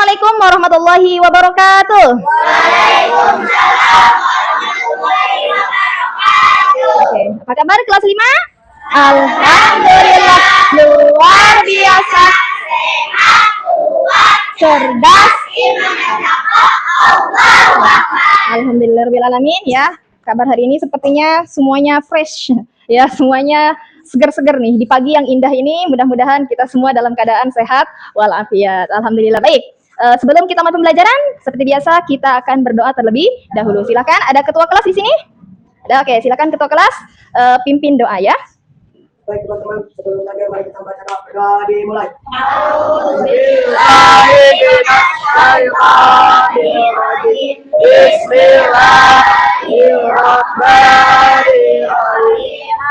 Assalamualaikum warahmatullahi wabarakatuh. Waalaikumsalam warahmatullahi wabarakatuh. Oke, apa kabar kelas 5? Alhamdulillah, luar biasa, Sehat, kuat, cerdas. iman dan takwa. Allahu Akbar. Alhamdulillahirabbil alamin ya. Kabar hari ini sepertinya semuanya fresh ya, semuanya segar-segar nih di pagi yang indah ini. Mudah-mudahan kita semua dalam keadaan sehat walafiat. Alhamdulillah. Baik. Sebelum kita mulai pembelajaran, seperti biasa kita akan berdoa terlebih dahulu. Silakan, ada ketua kelas di sini? Ada, oke. Silakan ketua kelas pimpin doa ya. Baik teman-teman, sebelum belajar mari kita baca doa dimulai. Bismillahirrahmanirrahim.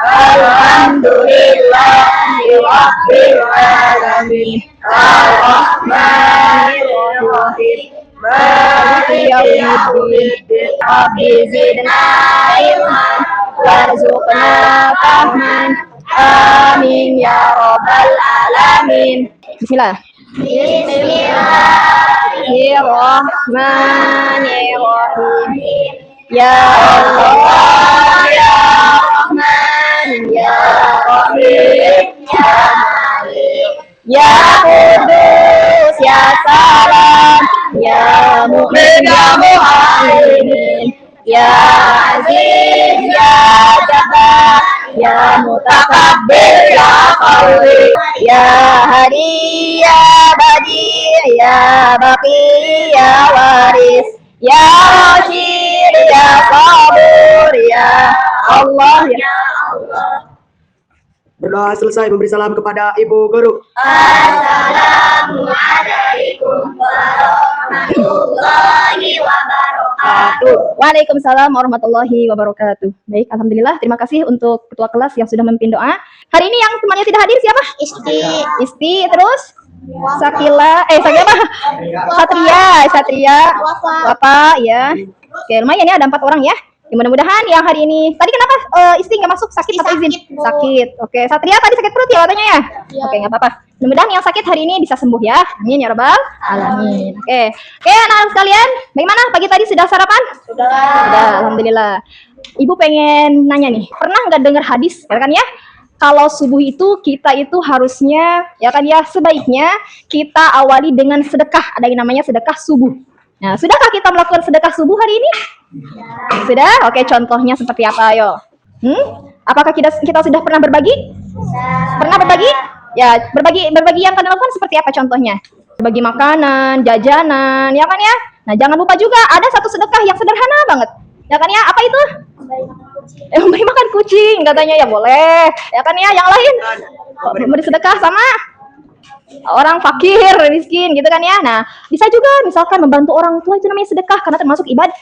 Alhamdulillahirabbil alamin. Arrahmanirrahim. Maliki yaumiddin. Rabbi zidna ilman warzuqna fahman. Amin ya rabbal alamin. Bismillah. Bismillahirrahmanirrahim. Ya Allah ya Rahman ya Rahim ya Malik Ya Kudus ya Salam ya Mu'min ya Muhaimin ya Aziz ya Jabbar ya Mutakabbir ya Qawi ya Hadi ya Badi ya Baqi ya Waris ya Rashid ya Sabur ya Allah ya Berdoa selesai, memberi salam kepada Ibu Guru. Assalamualaikum warahmatullahi wabarakatuh. Waalaikumsalam warahmatullahi wabarakatuh. Baik, alhamdulillah. Terima kasih untuk ketua kelas yang sudah memimpin doa. Hari ini yang temannya tidak hadir siapa? Isti, terus Sakila, Sakila apa? Satria, Wafa, ya. Oke, lumayan ya, ada 4 orang ya. Ya, mudah-mudahan yang hari ini, tadi kenapa Isti nggak masuk, sakit atau izin? Sakit. Oke, Satria tadi sakit perut ya katanya ya? Oke, nggak apa-apa. Mudah-mudahan yang sakit hari ini bisa sembuh ya. Amin ya rabbal alamin. Oke, anak-anak sekalian, bagaimana pagi tadi sudah sarapan? Sudah, alhamdulillah. Ibu pengen nanya nih, pernah nggak dengar hadis, ya kan ya? Kalau subuh itu kita itu harusnya, ya kan ya, sebaiknya kita awali dengan sedekah. Ada yang namanya sedekah subuh. Nah, sudahkah kita melakukan sedekah subuh hari ini? Sudah? Oke, contohnya seperti apa, ayo? Apakah kita sudah pernah berbagi? Pernah berbagi? Ya, berbagi yang kalian lakukan seperti apa contohnya? Berbagi makanan, jajanan, ya kan ya? Nah, jangan lupa juga ada satu sedekah yang sederhana banget. Ya kan ya? Apa itu? Memberi makan kucing, katanya ya boleh. Ya kan ya? Yang lain? Memberi sedekah sama orang fakir, miskin gitu kan ya. Nah, bisa juga misalkan membantu orang tua, itu namanya sedekah karena termasuk ibadah.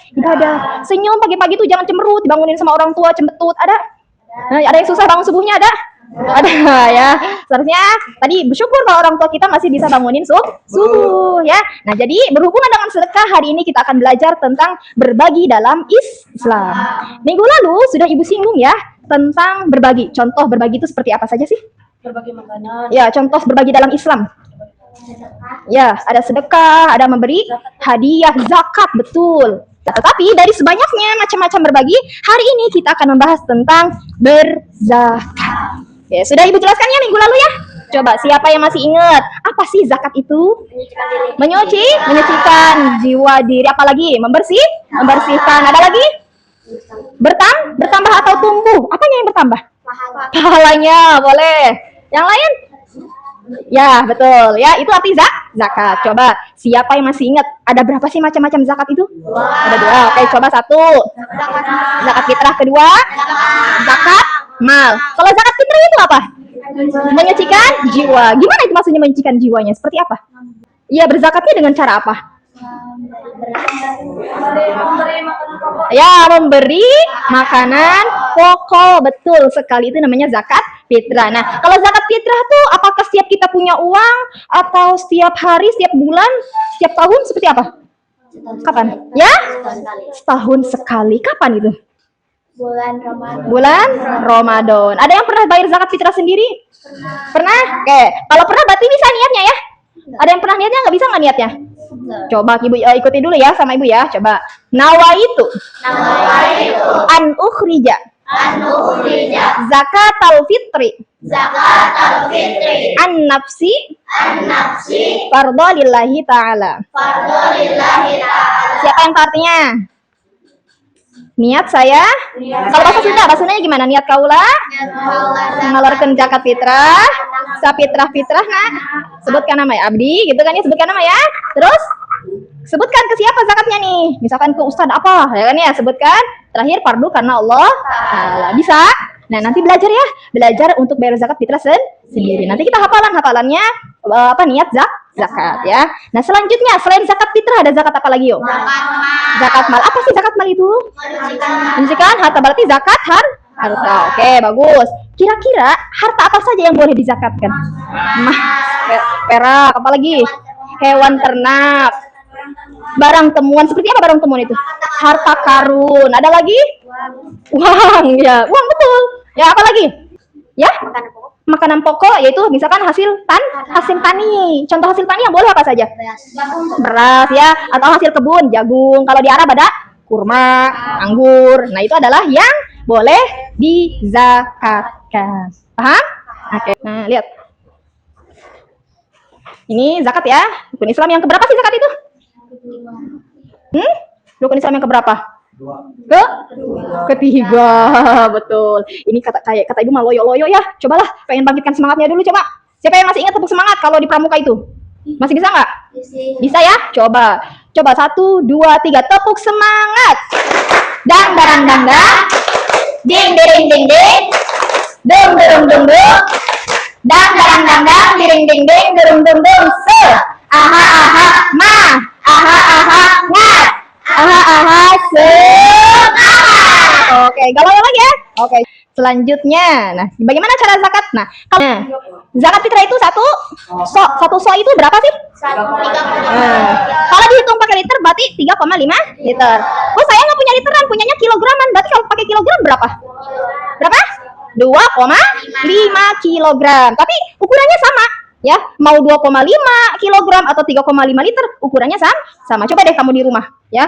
Senyum pagi-pagi itu jangan cemberut, dibangunin sama orang tua cembetut. Ada? Nah, ada yang susah bangun subuhnya ada? Ada ya. Seharusnya tadi bersyukur kalau orang tua kita masih bisa bangunin subuh ya. Nah, jadi berhubungan dengan sedekah, hari ini kita akan belajar tentang berbagi dalam Islam. Minggu lalu sudah Ibu singgung ya tentang berbagi. Contoh berbagi itu seperti apa saja sih? Berbagi makanan. Ya, contoh berbagi dalam Islam. Ya, ada sedekah, ada memberi hadiah, zakat, betul. Tetapi dari sebanyaknya macam-macam berbagi, hari ini kita akan membahas tentang berzakat. Ya, sudah Ibu jelaskan ya minggu lalu ya? Coba, siapa yang masih ingat? Apa sih zakat itu? Menyucikan jiwa diri. Apalagi? Membersihkan. Ada lagi? Bertambah atau tumbuh? Apanya yang bertambah? Pahalanya, boleh. Yang lain? Ya, betul. Ya, itu arti zakat. Coba, siapa yang masih ingat? Ada berapa sih macam-macam zakat itu? Ada 2. Oke, coba 1. Zakat fitrah. Kedua? Zakat mal. Kalau zakat fitrah itu apa? Menyucikan jiwa. Gimana itu maksudnya menyucikan jiwanya? Seperti apa? Iya, berzakatnya dengan cara apa? Ya, memberi makanan pokok, betul sekali, itu namanya zakat fitrah. Nah, kalau zakat fitrah tuh apakah setiap kita punya uang atau setiap hari, setiap bulan, setiap tahun, seperti apa? Kapan? Ya? Setahun sekali. Kapan itu? Bulan Ramadan. Ada yang pernah bayar zakat fitrah sendiri? Pernah? Oke. Kalau pernah berarti bisa niatnya ya? Ada yang pernah niatnya? Nggak bisa nggak niatnya? Coba ibu ikuti dulu ya sama ibu ya. Coba. Nawaitu an ukhrija zakatal fitri an nafsi fardhu lillahi ta'ala. Siapa yang tahu artinya? Niat saya. Kalau bahasa Sunda, bahasanya gimana? Niat kaula mengeluarkan zakat fitrah, fitrah nah. Sebutkan nama ya, abdi, gitu kan ya, sebutkan nama ya. Terus sebutkan ke siapa zakatnya nih? Misalkan ke ustadz apa, ya kan ya, sebutkan. Terakhir fardu karena Allah Ta'ala. Bisa? Nah, nanti belajar ya. Belajar untuk bayar zakat fitrah sendiri. Nanti kita hafalannya niat zakat ya. Nah, selanjutnya selain zakat fitrah ada zakat apa lagi yuk? Zakat mal. Apa sih zakat mal itu? Menunjukkan harta, berarti zakat harta. Oke, bagus. Kira-kira harta apa saja yang boleh dizakatkan? Perak, apa lagi? Hewan ternak. Barang temuan, seperti apa barang temuan itu? Harta karun. Ada lagi? Uang, ya. Uang betul. Ya, apa lagi? Ya? Makanan pokok, yaitu misalkan hasil tani. Contoh hasil tani yang boleh apa saja? Beras ya, atau hasil kebun, jagung. Kalau di Arab ada kurma, anggur. Nah, itu adalah yang boleh dizakatkan. Paham? Oke. Nah, lihat. Ini zakat ya. Rukun Islam yang keberapa sih zakat itu? Rukun Islam yang keberapa? Ketiga, betul. Ini kata ibu mah loyo ya. Cobalah, pengen bangkitkan semangatnya dulu coba. Siapa yang masih ingat tepuk semangat kalau di pramuka itu? Masih bisa nggak? Bisa ya? Coba 1, 2, 3, tepuk semangat. Dang darang dang dang. Ding ding ding ding. Dung dung dung dung. Dang darang dang dang. Ding ding ding. Dung dung dung. Se. Aha aha ma. Aha aha ngat. Aha aha semangat. Oke, galau lagi ya. Oke, selanjutnya. Nah, bagaimana cara zakat? Nah, zakat fitrah itu satu so itu berapa sih? 3,5. Kalau dihitung pakai liter berarti 3,5 liter. Oh, saya nggak punya literan, punyanya kilograman. Berarti kalau pakai kilogram berapa? 2,5 kilogram. Tapi ukurannya sama. Ya, mau 2,5 kilogram atau 3,5 liter, ukurannya sama. Coba deh kamu di rumah, ya,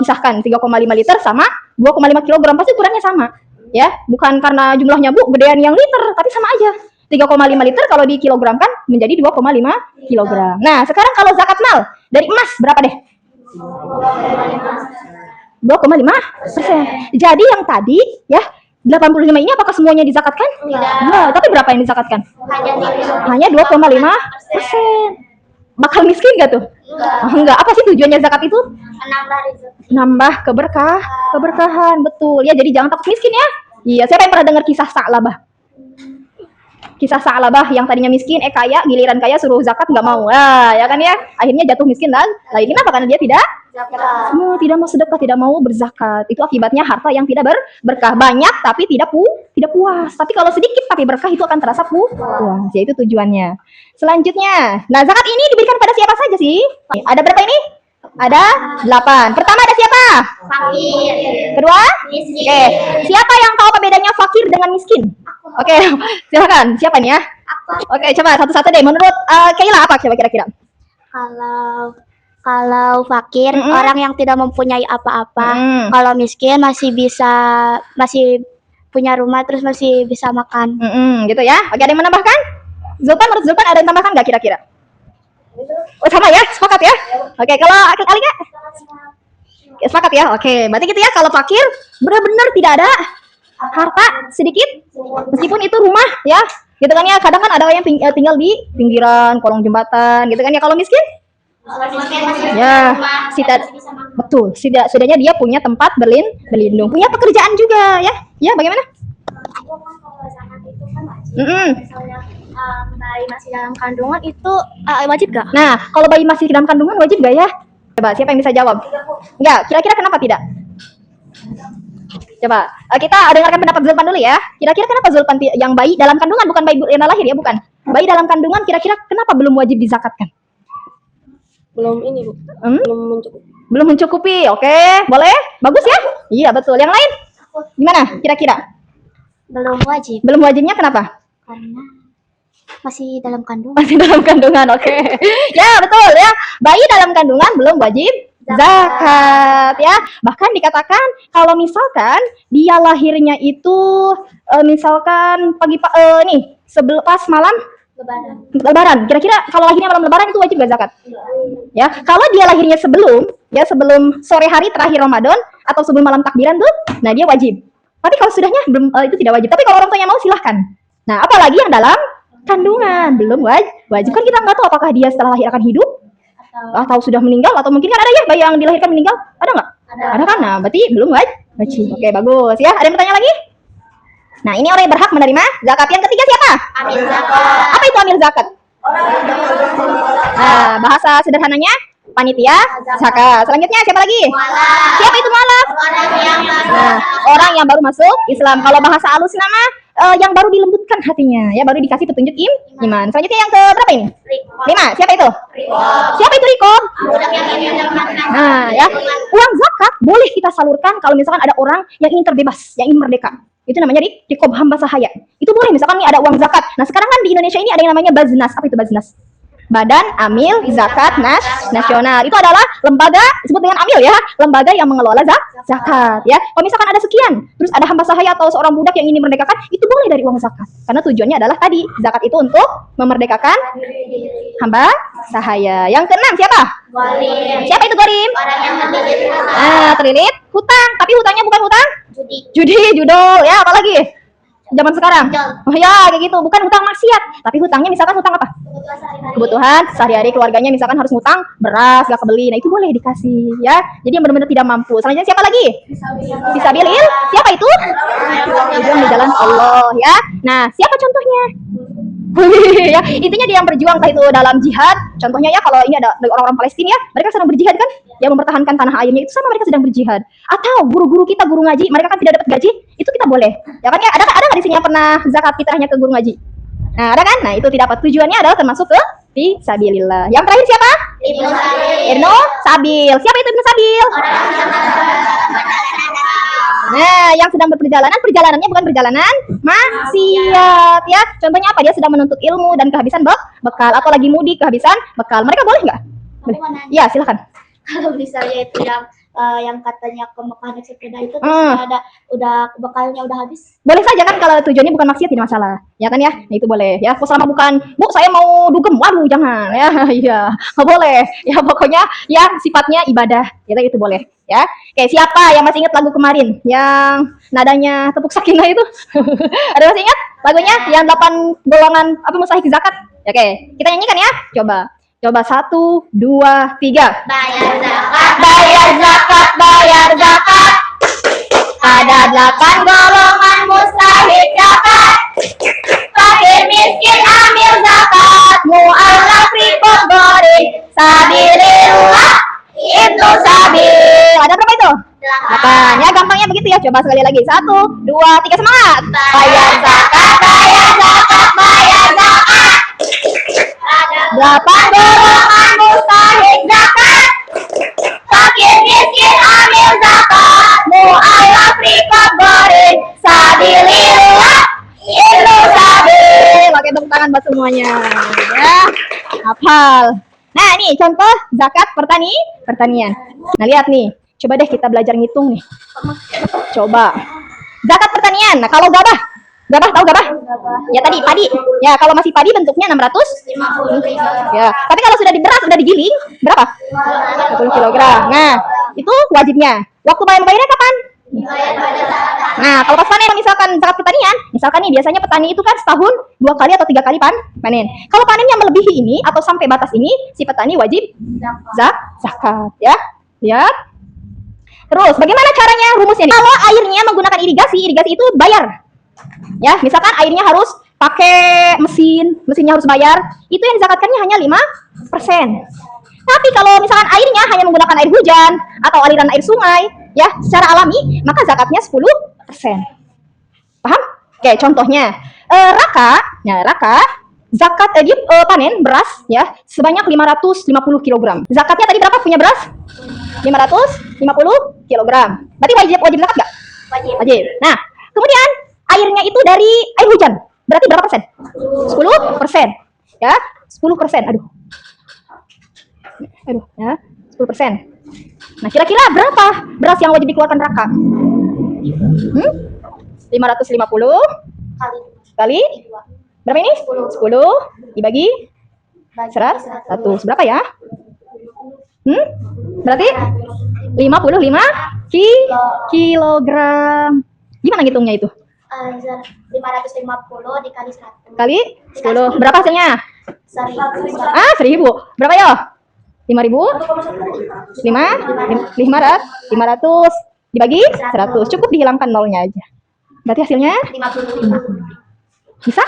pisahkan 3,5 liter sama 2,5 kilogram, pasti ukurannya sama, ya. Bukan karena jumlahnya bu, gedean yang liter, tapi sama aja. 3,5 liter kalau dikilogramkan menjadi 2,5 kilogram. Nah, sekarang kalau zakat mal dari emas berapa deh? 2,5%. Jadi yang tadi, ya. 85 ini apakah semuanya dizakatkan? Tidak. Tapi berapa yang dizakatkan? Hanya 2,5%. Bakal miskin gak tuh? Enggak. Apa sih tujuannya zakat itu? Nambah keberkahan, betul. Ya, jadi jangan takut miskin ya. Iya, siapa yang pernah dengar kisah Sa'labah? Kisah Sa'labah yang tadinya miskin, kaya, giliran kaya suruh zakat nggak mau. Ya kan ya? Akhirnya jatuh miskin dan lain. Kenapa? Karena dia tidak mau sedekah, tidak mau berzakat. Itu akibatnya harta yang tidak berkah. Banyak tapi tidak puas. Tapi kalau sedikit tapi berkah itu akan terasa puas. Ya, itu tujuannya. Selanjutnya, nah zakat ini diberikan pada siapa saja sih? Ada berapa ini? Ada 8. Pertama ada siapa? Fakir. Kedua? Miskin. Oke. Siapa yang tahu apa bedanya fakir dengan miskin? Oke, silakan. Siapa nih ya? Oke, coba satu-satu deh. Menurut Kaila apa coba kira-kira? Kalau fakir orang yang tidak mempunyai apa-apa. Kalau miskin masih punya rumah terus masih bisa makan. Gitu ya. Oke, ada yang menambahkan? Menurut Zulpan ada yang tambahkan nggak kira-kira? Oh, sama ya, sepakat ya. Oke, kalau Alika? Sepakat ya. Oke, berarti gitu ya. Kalau fakir benar-benar tidak ada harta sedikit, meskipun itu rumah ya. Gitu kan ya. Kadang kan ada yang tinggal di pinggiran, kolong jembatan, gitu kan ya. Kalau miskin? Ya, betul. Setidaknya dia punya tempat berlindung, punya pekerjaan juga ya. Ya, bagaimana? Bayi masih dalam kandungan itu wajib gak? Nah, kalau bayi masih dalam kandungan wajib gak ya? Coba, siapa yang bisa jawab? Enggak, kira-kira kenapa tidak? Coba, kita dengarkan pendapat Zulpan dulu ya. Kira-kira kenapa Zulpan yang bayi dalam kandungan, bukan bayi yang lahir ya, bukan. Bayi dalam kandungan kira-kira kenapa belum wajib dizakatkan? Belum ini bu, belum mencukupi. Oke, boleh, bagus ya. Iya betul. Yang lain gimana? Kira-kira? Belum wajib. Belum wajibnya kenapa? Masih dalam kandungan. Masih dalam kandungan, oke. Ya, betul ya. Bayi dalam kandungan belum wajib zakat ya. Bahkan dikatakan kalau misalkan dia lahirnya itu misalkan pas malam Lebaran. Kira-kira kalau lahirnya malam Lebaran itu wajib gak zakat? Ya, kalau dia lahirnya sebelum sore hari terakhir Ramadan atau sebelum malam takbiran tuh, nah dia wajib. Tapi kalau sudahnya belum itu tidak wajib. Tapi kalau orang tuanya mau silahkan. Nah, apalagi yang dalam kandungan belum wajib. Kan kita nggak tahu apakah dia setelah lahir akan hidup atau sudah meninggal, atau mungkin kan ada ya bayi yang dilahirkan meninggal, ada nggak? Ada kan? Nah, berarti belum wajib. Oke, bagus ya. Ada yang bertanya lagi? Nah, ini orang yang berhak menerima zakat. Yang ketiga siapa? Amil zakat. Apa itu amil zakat? Nah, bahasa sederhananya panitia zakat. Selanjutnya siapa lagi? Mualaf. Siapa itu mualaf? Nah, orang yang baru masuk Islam. Kalau bahasa halus nama yang baru dilembutkan hatinya, ya baru dikasih petunjuk iman. Selanjutnya yang ke berapa ini? 5. Siapa itu? Siapa itu Riko? Nah, ya uang zakat boleh kita salurkan kalau misalkan ada orang yang ingin terbebas, yang ingin merdeka. Itu namanya rikob hamba sahaya. Itu boleh misalkan nih ada uang zakat. Nah, sekarang kan di Indonesia ini ada yang namanya Baznas. Apa itu Baznas? Badan Amil Zakat Nasional. Itu adalah lembaga, disebut dengan Amil ya, lembaga yang mengelola zakat ya. Kalau misalkan ada sekian, terus ada hamba sahaya atau seorang budak yang ingin merdekakan, itu boleh dari uang zakat. Karena tujuannya adalah tadi, zakat itu untuk memerdekakan hamba sahaya. Yang keenam siapa? Gorim. Siapa itu Gorim? Orang yang terlilit hutang. Nah, terlilit hutang, tapi hutangnya bukan hutang judi, judol ya, apalagi zaman sekarang. Oh ya, kayak gitu, bukan hutang maksiat, tapi hutangnya misalkan hutang apa? Kebutuhan sehari-hari keluarganya, misalkan harus ngutang beras gak kebeli, nah itu boleh dikasih ya. Jadi yang benar-benar tidak mampu. Selanjutnya siapa lagi? Fisabilil. Siapa itu? Berjuang di jalan Allah ya. Nah, siapa contohnya? Ya, intinya dia yang berjuang entah itu dalam jihad. Contohnya ya kalau ini ada orang-orang Palestina ya, mereka sedang berjihad kan, yang mempertahankan tanah airnya itu sama mereka sedang berjihad. Atau guru-guru kita guru ngaji, mereka kan tidak dapat gaji, itu kita boleh. Ya kan ya, ada nggak di sini yang pernah zakat fitrahnya ke guru ngaji? Nah, ada kan? Nah, itu tidak dapat. Tujuannya adalah termasuk ke fisabilillah. Yang terakhir siapa? Ibnu Sabil. Ibnu Sabil. Siapa itu Ibnu Sabil? Nah, yang sedang berperjalanan, perjalanannya bukan perjalanan maksiat ya. Contohnya apa? Dia sedang menuntut ilmu dan kehabisan bekal, atau lagi mudik kehabisan bekal. Mereka boleh nggak? Boleh. Iya, silakan. Kalau misalnya itu yang katanya ke Mekah naik sepeda itu terus udah bekalnya udah habis. Boleh saja kan kalau tujuannya bukan maksiat, tidak masalah. Ya kan ya? Nah, itu boleh ya. Selama bukan, Bu, saya mau dugem. Waduh, jangan ya. Iya, nggak boleh. Ya pokoknya yang sifatnya ibadah. Ya itu boleh. Ya, kayak siapa yang masih ingat lagu kemarin yang nadanya tepuk sakinah itu? Ada masih ingat lagunya yang 8 golongan apa mustahik zakat? Ya, oke, kita nyanyikan ya. Coba 1, 2, 3. Bayar zakat. Bayar zakat, bayar zakat. Ada 8 golongan mustahik zakat. Fakir miskin amil zakat. Mu'allaf riqab gharib. Sabilillah. Ibnu Sabil. Ada berapa itu? 8. Ya, gampangnya begitu ya. Coba sekali lagi. 1, 2, 3, semangat. Bayar zakat, bayar zakat, bayar zakat. 8 golongan mustahik zakat. Fakir miskin amil zakat. Mu'allaf riqab gharib. Sabilillah. Ibnu Sabil. Pakai tepuk tangan buat semuanya. Ya, hafal. Nah, ini contoh zakat pertanian. Nah, lihat nih. Coba deh kita belajar ngitung nih. Coba. Zakat pertanian. Nah, kalau gabah tahu gabah? Ya tadi padi. Ya, kalau masih padi bentuknya 650. Ya, tapi kalau sudah digiling berapa? 20 kg. Nah, itu wajibnya. Waktu bayarnya kapan? Nah, kalau pas panen misalkan zakat pertanian, misalkan nih biasanya petani itu kan setahun 2 kali atau 3 kali panen. Kalau panennya melebihi ini atau sampai batas ini, si petani wajib zakat ya. Lihat. Terus bagaimana caranya rumusnya nih? Kalau airnya menggunakan irigasi itu bayar. Ya, misalkan airnya harus pakai mesinnya harus bayar, itu yang dizakatkannya hanya 5%. Tapi kalau misalkan airnya hanya menggunakan air hujan atau aliran air sungai, ya, secara alami, maka zakatnya 10%. Paham? Oke, contohnya, Raka, zakat dia panen beras ya sebanyak 550 kg. Zakatnya tadi berapa punya beras? 550 kg. Berarti wajib zakat nggak? Wajib. Nah, kemudian airnya itu dari air hujan. Berarti berapa persen? 10%. Ya, 10%. Aduh, ya, 10%. Nah, kira-kira berapa beras yang wajib dikeluarkan Raka? 550 kali berapa ini? 10 dibagi 100. Berapa ya? Berarti 55 kilogram. Gimana ngitungnya itu? 550 dikali 100 Kali 10. Berapa hasilnya? 1000. Berapa ya? 500 dibagi 100. Cukup dihilangkan nolnya aja. Berarti hasilnya 50. bisa?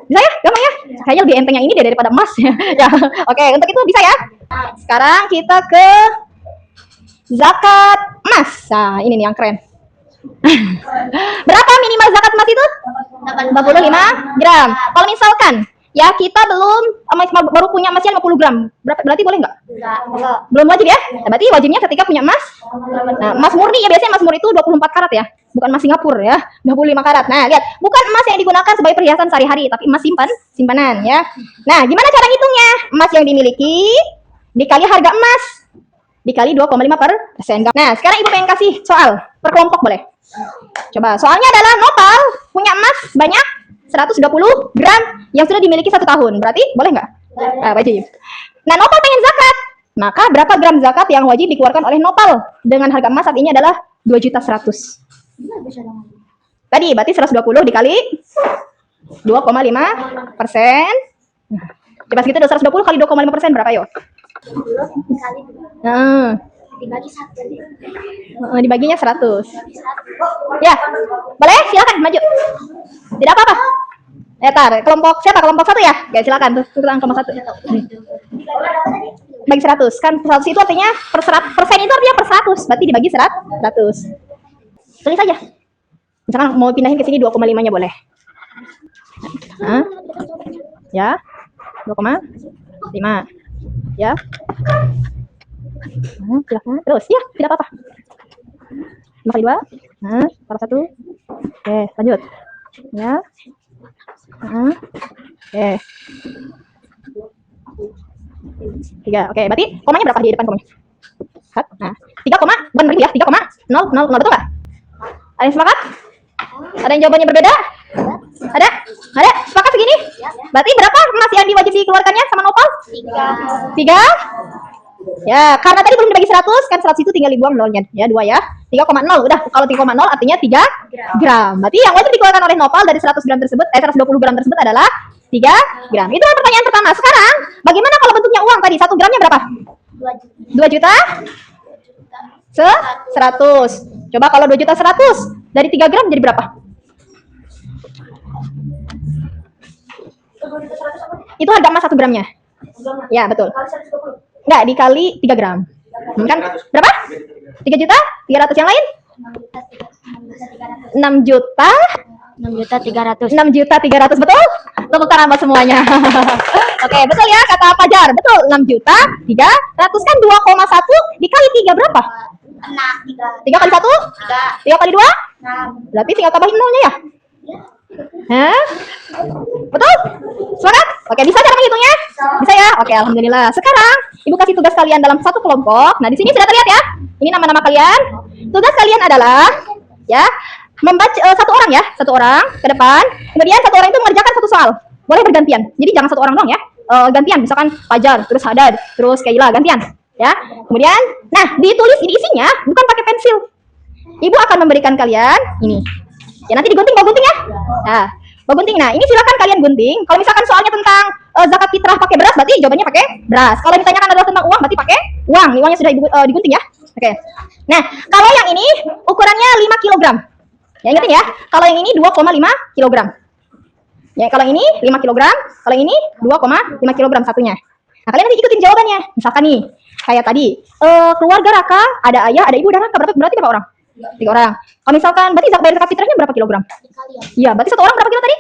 Bisa ya? Gampang ya? Kayaknya lebih enteng yang ini deh daripada emas ya. Ya. Oke, untuk itu bisa ya. Sekarang kita ke zakat emas. Nah, ini nih yang keren. Berapa minimal zakat emas itu? 85 gram. Kalau misalkan ya kita baru punya emasnya 50 gram, berarti boleh nggak? Belum wajib ya? Nah, berarti wajibnya ketika punya emas. Nah, emas murni ya, biasanya emas murni itu 24 karat ya, bukan emas Singapura ya, 25 karat. Nah, lihat, bukan emas yang digunakan sebagai perhiasan sehari-hari, tapi emas simpanan ya. Nah, gimana cara ngitungnya? Emas yang dimiliki dikali harga emas dikali 2,5%. Nah, sekarang Ibu pengen kasih soal per kelompok, boleh? Coba, soalnya adalah Nopal punya emas banyak 120 gram yang sudah dimiliki 1 tahun. Berarti boleh nggak? Wajib. Nah, Nopal pengen zakat. Maka berapa gram zakat yang wajib dikeluarkan oleh Nopal? Dengan harga emas saat ini adalah 2.100.000. Tadi berarti 120 dikali 2,5%. Coba segitu 120 kali 2,5% berapa yo? Dibagi 1. Dibaginya 100. Ya, boleh? Silakan maju. Tidak apa-apa. Tar, kelompok siapa? Kelompok 1 ya? Ya, silakan tuh. Kita kelompok 1. Bagi 100. Kan 100 itu artinya persen itu artinya per 100. Berarti dibagi 100. Tulis aja. Misalkan mau pindahin ke sini 2,5-nya boleh. Ya. 2,5. Ya. Silakan. Terus ya, tidak apa-apa. 5 kali 2. Salah 1. Oke, lanjut. Ya. Oke. 3. Oke, berarti komanya berapa di depan komanya? Nah, 3, bukan beri ya, 3,000, betul nggak? Ada yang sepakat? Ada yang jawabannya berbeda? Ada? Sepakat segini? Berarti berapa emas yang diwajib dikeluarkannya sama Nopal? 3. Ya, karena tadi belum dibagi 100, kan 100 itu tinggal dibuang nolnya. Ya, 2 ya. 3,0. Udah, kalau 3,0 artinya 3 gram. Berarti yang wajib dikeluarkan oleh Nopal dari 100 gram tersebut, 120 gram tersebut adalah 3 gram. Itu pertanyaan pertama. Sekarang, bagaimana kalau bentuknya uang tadi? 1 gramnya berapa? 2 juta? 100. Coba kalau 2 juta 100 dari 3 gram jadi berapa? Itu harga emas 1 gramnya. Ya, betul. Enggak, dikali 3 gram. Kan berapa? 3 juta? 300 yang lain? 6 juta? 6.300.000, betul? Tepuk tangan buat semuanya. Oke, betul ya kata Fajar. Betul, 6.300.000 kan 2,1 dikali 3 berapa? 3 kali 1? 3 kali 2? Berarti tinggal tambahin nolnya ya? Betul? Semangat? Oke, bisa cara menghitungnya? Bisa ya? Oke, alhamdulillah. Sekarang Ibu kasih tugas kalian dalam satu kelompok. Nah, di sini sudah terlihat ya. Ini nama-nama kalian. Tugas kalian adalah ya, membaca satu orang ke depan. Kemudian satu orang itu mengerjakan satu soal. Boleh bergantian. Jadi jangan satu orang doang ya. Gantian, misalkan Fajar, terus Hadad, terus Kaila, gantian. Ya. Kemudian, nah, ditulis ini isinya bukan pakai pensil. Ibu akan memberikan kalian ini. Ya, nanti digunting, bawa gunting ya. Nah, bawa gunting. Nah, ini silakan kalian gunting. Kalau misalkan soalnya tentang zakat fitrah pakai beras, berarti jawabannya pakai beras. Kalau ditanyakan adalah tentang uang, berarti pakai uang. Ini uangnya sudah digunting ya. Oke. Nah, kalau yang ini ukurannya 5 kg. Ya, ingetin ya. Kalau yang ini 2,5 kg. Ya, kalau ini 5 kg, kalau ini 2,5 kg satunya. Nah, kalian nanti ikutin jawabannya. Misalkan nih, kayak tadi, keluarga Raka, ada ayah, ada ibu, dan Raka. Berarti berapa orang? 3 orang. Kalau misalkan berarti zakat fitrahnya berapa kilogram? Iya, berarti satu orang berapa kilo tadi?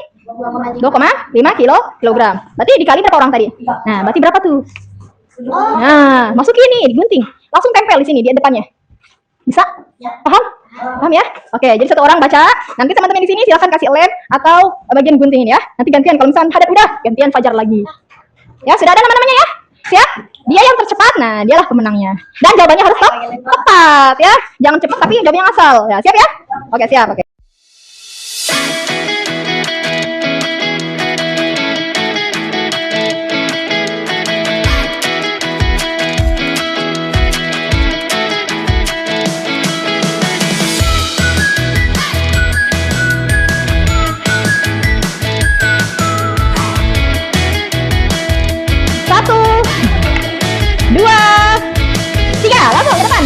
2,5 kilogram. Berarti dikali berapa orang tadi? Nah, berarti berapa tuh? Nah, masukin nih, digunting. Langsung tempel di sini di depannya. Bisa? Paham? Paham ya? Oke, jadi satu orang baca. Nanti teman-teman di sini silakan kasih lem atau bagian guntingin ya. Nanti gantian kalau misalnya Hadad udah, gantian Fajar lagi. Ya, sudah ada nama-namanya ya? Siap? Dia yang tercepat, nah dialah pemenangnya. Dan jawabannya harus tepat ya. Jangan cepat tapi jawabnya asal. Ya, siap ya? Oke, siap. Oke. Satu, dua, tiga, langsung ke depan.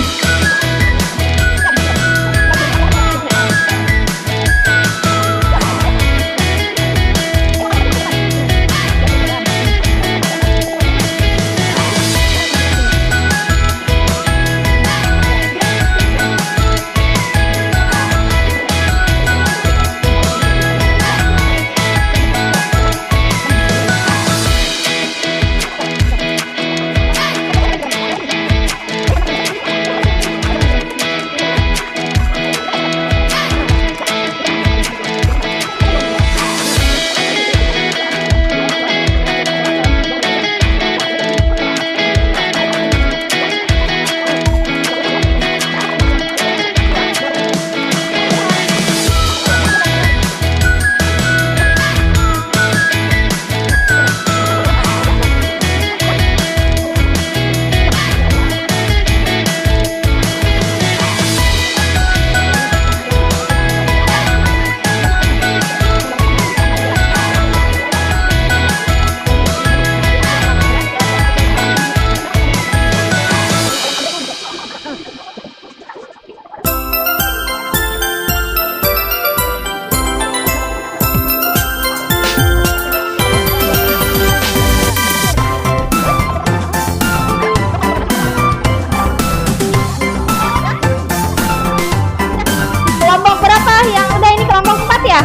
Kelompok berapa yang udah ini kelompok 4 ya?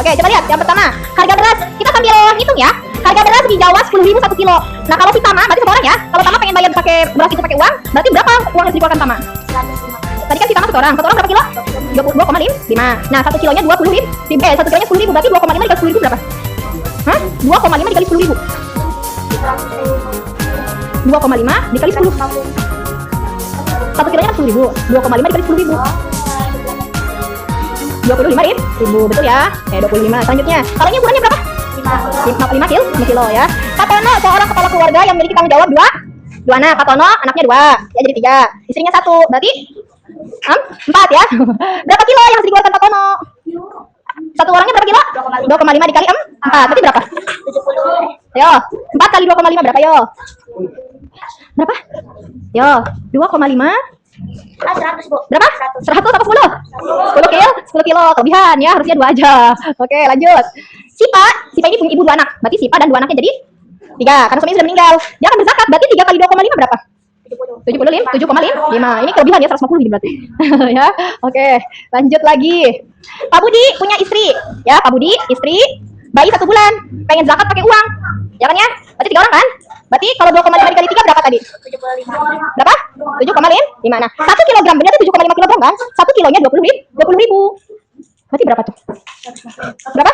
Oke, coba lihat yang pertama. Harga beras, kita sambil hitung ya. Harga beras di Jawa 10.000 1 kilo. Nah, kalau si Tama, berarti satu orang ya. Kalau Tama pengen bayar pakai beras itu pakai uang, berarti berapa uang yang dikeluarkan Tama? 150. Tadi kan si Tama satu orang berapa kilo? 22,5. Nah, 1 kilonya 20.000. 1 kilonya 10.000, berarti 2,5 dikali 10.000 berapa? Hah? 2,5 dikali 10.000. 2,5 dikali 10. 1 kilonya kan 10.000. 2,5 dikali 10.000. 25.000, betul ya? 25. Selanjutnya, kalau ini ukurannya berapa? 55 kilo ya. Pak Tono, seorang kepala keluarga yang memiliki tanggung jawab 2 anak. Pak Tono, anaknya 2, ya jadi 3. Istrinya 1, berarti 4 ya. Berapa kilo yang harus dikeluarkan Pak Tono? Satu orangnya berapa kilo? 2,5 dikali 4, berarti berapa? 70. Yo, 4 kali 2,5 berapa yo? Berapa? Yo, 2,5 100, Bu. berapa? 100 apa 10? 10 kilo kelebihan ya, harusnya 2 aja. Oke, lanjut. Sipa ini punya ibu 2 anak. Berarti Sipa dan 2 anaknya jadi 3 karena suaminya sudah meninggal. Dia akan berzakat. Berarti 3 kali 2,5 berapa? 7,5. Ini kelebihan ya 150 berarti. Ya. Oke, lanjut lagi. Pak Budi punya istri. Ya, Pak Budi, istri, bayi 1 bulan. Pengen zakat pakai uang. Ya kan ya? Berarti 3 orang kan? Berarti kalau 2,5 dikali 3 berapa tadi? 75. Berapa? 7,5. Nah, 1 kilogram berarti 7,5 kilogram kan? 1 kilonya 20.000. Berarti berapa tuh? Berapa?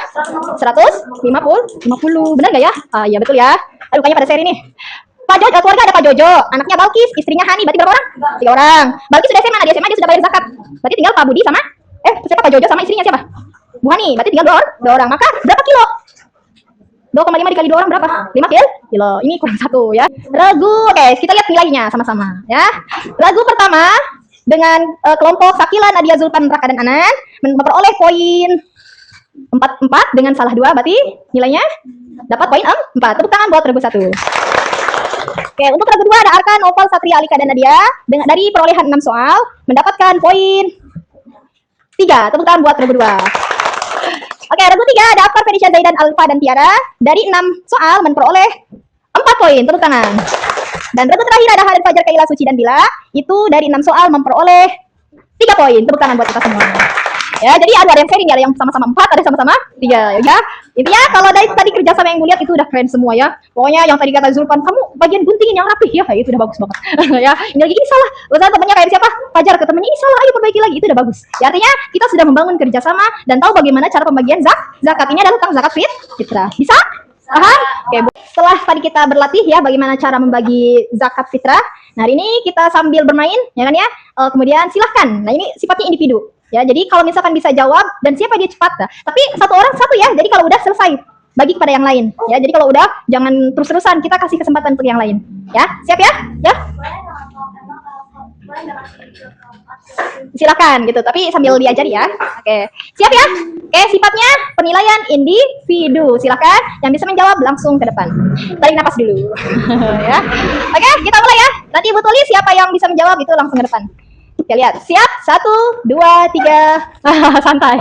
150. Benar nggak ya? Ah, iya betul ya. Aduh, kayaknya pada seri nih. Pak Jojo, keluarga ada Pak Jojo, anaknya Balkis, istrinya Hani. Berarti berapa orang? 3 orang. Balkis sudah SMA, dia SMA dia sudah bayar zakat. Berarti tinggal Pak Budi sama siapa, Pak Jojo sama istrinya siapa? Bu Hani. Berarti tinggal 2 orang. Maka berapa kilo? 2,5 dikali 2 orang berapa? 5 kilo. Ini kurang 1 ya. Regu, oke, kita lihat nilainya sama-sama ya. Regu pertama dengan kelompok Sakila, Nadia, Zulpan, Raka, dan Anan memperoleh poin 44 dengan salah 2, berarti nilainya dapat poin 4. Tepuk tangan buat regu 1. Oke, untuk regu 2 ada Arka, Noval, Satria, Alika, dan Nadia dari perolehan 6 soal mendapatkan poin 3. Tepuk tangan buat regu 2. Oke, regu 3 ada Afkar, Felicia, Zaidan, Alfa, dan Tiara dari 6 soal memperoleh 4 poin. Tepuk tangan. Dan regu terakhir ada Halil, Fajar, Kaila, Suci, dan Bila. Itu dari 6 soal memperoleh 3 poin. Tepuk tangan buat kita semua. Ya, jadi ada yang sharing, ada yang sama-sama 4, ada sama-sama 3 ya. Intinya kalau dari tadi kerjasama yang gue lihat itu udah keren semua ya. Pokoknya yang tadi kata Zulpan, kamu bagian guntingin yang rapih ya, itu udah bagus banget. Ya, ini lagi ini salah. Misalnya temennya kayak siapa? Fajar ke temennya ini salah, ayo perbaiki lagi, itu udah bagus. Ya, artinya kita sudah membangun kerjasama dan tahu bagaimana cara pembagian zakat. Ini adalah tentang zakat fitrah. Bisa? Paham? Oke, setelah tadi kita berlatih ya bagaimana cara membagi zakat fitrah. Nah, hari ini kita sambil bermain, ya kan ya. Kemudian silahkan. Nah, ini sifatnya individu. Ya, jadi kalau misalkan bisa jawab dan siapa dia cepat, nah, tapi satu orang satu ya. Jadi kalau udah selesai bagi kepada yang lain. Ya, jadi kalau udah jangan terus-terusan, kita kasih kesempatan untuk yang lain. Ya, siap ya? Ya. Silakan gitu, tapi sambil diajari ya. Oke, siap ya? Oke, sifatnya penilaian individu. Silakan, yang bisa menjawab langsung ke depan. Tarik napas dulu. Ya. Oke, kita mulai ya. Nanti Ibu tulis siapa yang bisa menjawab itu langsung ke depan. Kita lihat, siap? 1, 2, 3. Santai.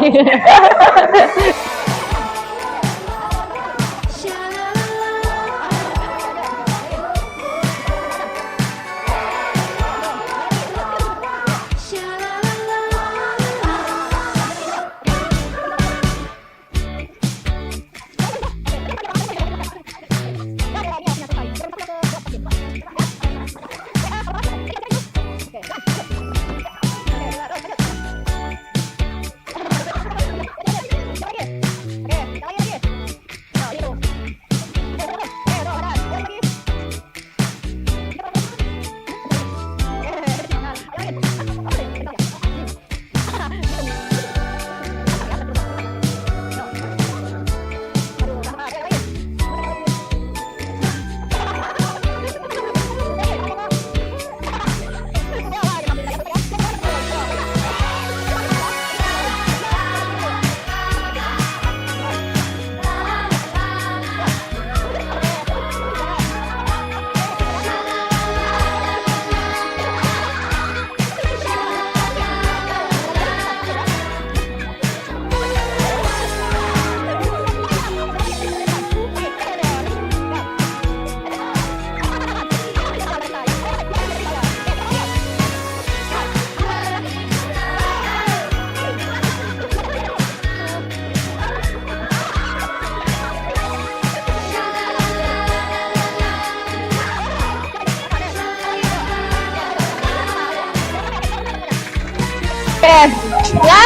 Ya,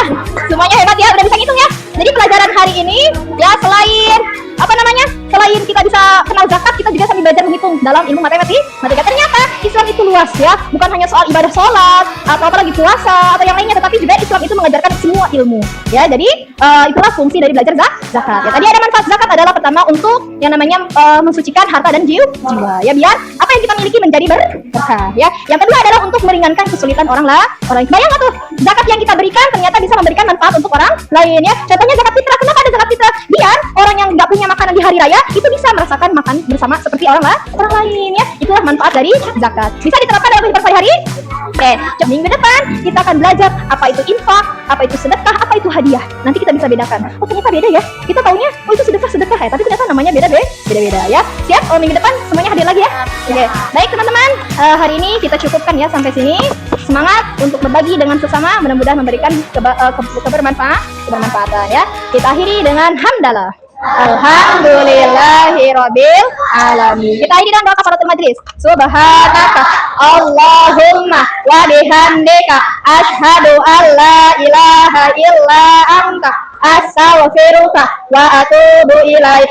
semuanya hebat ya, udah bisa ngitung ya. Jadi pelajaran hari ini ya selain selain kita bisa kenal zakat, kita juga sambil belajar menghitung dalam ilmu matematika. Ternyata Islam itu luas ya, bukan hanya soal ibadah sholat atau apalagi puasa atau yang lainnya, tetapi juga Islam itu mengajarkan semua ilmu. Ya, jadi itulah fungsi dari belajar zakat. Ya, tadi ada manfaat zakat adalah pertama untuk yang namanya mensucikan harta dan jiwa. Ya, biar apa yang kita miliki menjadi berkah. Ya, yang kedua adalah untuk meringankan kesulitan orang lain. Bayang nggak tuh, zakat yang kita berikan ternyata bisa memberikan manfaat untuk orang lain ya. Contohnya zakat fitrah. Kenapa ada zakat fitrah? Biar orang yang nggak punya makanan di hari raya itu bisa merasakan makan bersama seperti orang lain ya. Itulah manfaat dari zakat. Bisa diterapkan dalam kehidupan sehari-hari. Oke, minggu depan kita akan belajar apa itu infak, apa itu sedekah, apa itu hadiah. Nanti kita bisa bedakan. Oh, ternyata beda ya. Kita taunya oh itu sedekah ya, tapi ternyata namanya beda ya. Siap? Oh, minggu depan semuanya hadir lagi ya. Oke. Baik teman-teman, hari ini kita cukupkan ya sampai sini. Semangat untuk berbagi dengan sesama, mudah-mudahan memberikan kebermanfaatan ya. Kita akhiri dengan hamdalah. Alhamdulillahirabbil alamin. Kita ini dan doa kafaratul majlis. Subhanaka Allahumma wa bihamdika asyhadu an la ilaha illa anta astaghfiruka wa atubu ilaik.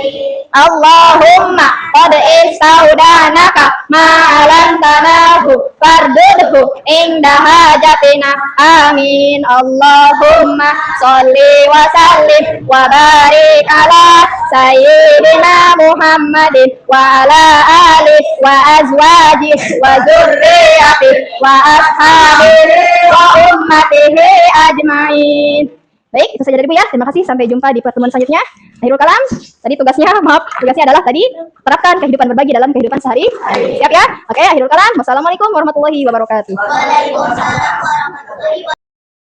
Allahumma qad istaudanaka ma'alantanahu fardudhu inda hajatina. Amin. Allahumma sholli wa sallim wa barik ala sayyidina Muhammadin wa ala alihi wa azwajihi wa dzurriyyatihi wa ashabihi wa ummatihi ajmain. Baik, itu saja dari Bu ya. Terima kasih. Sampai jumpa di pertemuan selanjutnya. Akhirul kalam. Tadi tugasnya adalah tadi terapkan kehidupan berbagi dalam kehidupan sehari. Siap ya? Oke, akhirul kalam. Wassalamualaikum warahmatullahi wabarakatuh. Waalaikumsalam warahmatullahi wabarakatuh.